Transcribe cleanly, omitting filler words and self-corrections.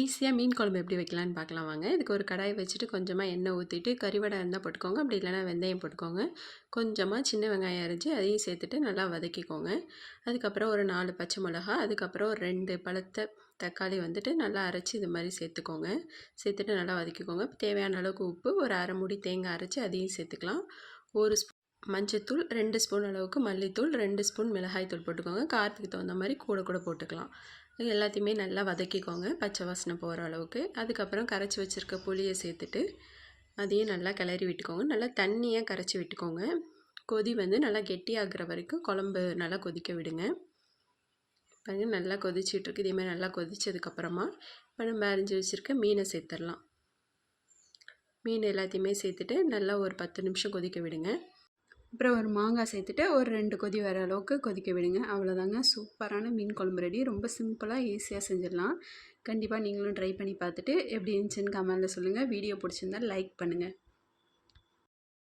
ஈஸியாக மீன் குழம்பு எப்படி வைக்கலான்னு பார்க்கலாம் வாங்க. இதுக்கு ஒரு கடாய் வச்சுட்டு கொஞ்சமாக எண்ணெய் ஊற்றிட்டு கறிவடை இருந்தால் போட்டுக்கோங்க, அப்படி இல்லைனா வெந்தயம் போட்டுக்கோங்க. கொஞ்சமாக சின்ன வெங்காயம் அரைச்சி அதையும் சேர்த்துட்டு நல்லா வதக்கிக்கோங்க. அதுக்கப்புறம் ஒரு 4 பச்சை மிளகா, அதுக்கப்புறம் ஒரு 2 பழுத்த தக்காளி வந்துட்டு நல்லா அரைச்சி இது மாதிரி சேர்த்துக்கோங்க. சேர்த்துட்டு நல்லா வதக்கிக்கோங்க. தேவையான அளவுக்கு உப்பு, ஒரு அரை மூடி தேங்காய் அரைச்சி அதையும் சேர்த்துக்கலாம். ஒரு ஸ்பூன் மஞ்சத்தூள், 2 ஸ்பூன் அளவுக்கு மல்லித்தூள், 2 ஸ்பூன் மிளகாய் தூள் போட்டுக்கோங்க. காரத்துக்கு தகுந்த மாதிரி கூட போட்டுக்கலாம். எல்லாத்தையுமே நல்லா வதக்கிக்கோங்க பச்சை வாசனை போகிற அளவுக்கு. அதுக்கப்புறம் கரைச்சி வச்சுருக்க புளியை சேர்த்துட்டு அதையும் நல்லா கிளறி விட்டுக்கோங்க. நல்லா தண்ணியாக கரைச்சி விட்டுக்கோங்க. கொதி வந்து நல்லா கெட்டியாகிற வரைக்கும் குழம்பு நல்லா கொதிக்க விடுங்க. பாருங்க நல்லா கொதிச்சிட்ருக்கு. இதேமாதிரி நல்லா கொதித்ததுக்கப்புறமா இப்போ நம்ம அரிஞ்சு வச்சுருக்க மீனை சேர்த்துடலாம். மீன் எல்லாத்தையுமே சேர்த்துட்டு நல்லா ஒரு 10 நிமிஷம் கொதிக்க விடுங்க. அப்புறம் ஒரு மாங்காய் சேர்த்துட்டு ஒரு 2 கொதி வர அளவுக்கு கொதிக்க விடுங்க. அவ்வளோதாங்க, சூப்பரான மீன் குழம்பு ரெடி. ரொம்ப சிம்பிளாக ஈஸியாக செஞ்சிடலாம். கண்டிப்பாக நீங்களும் ட்ரை பண்ணி பார்த்துட்டு எப்படி இருந்துச்சுன்னு கமெண்டில் சொல்லுங்கள். வீடியோ பிடிச்சிருந்தால் லைக் பண்ணுங்கள்.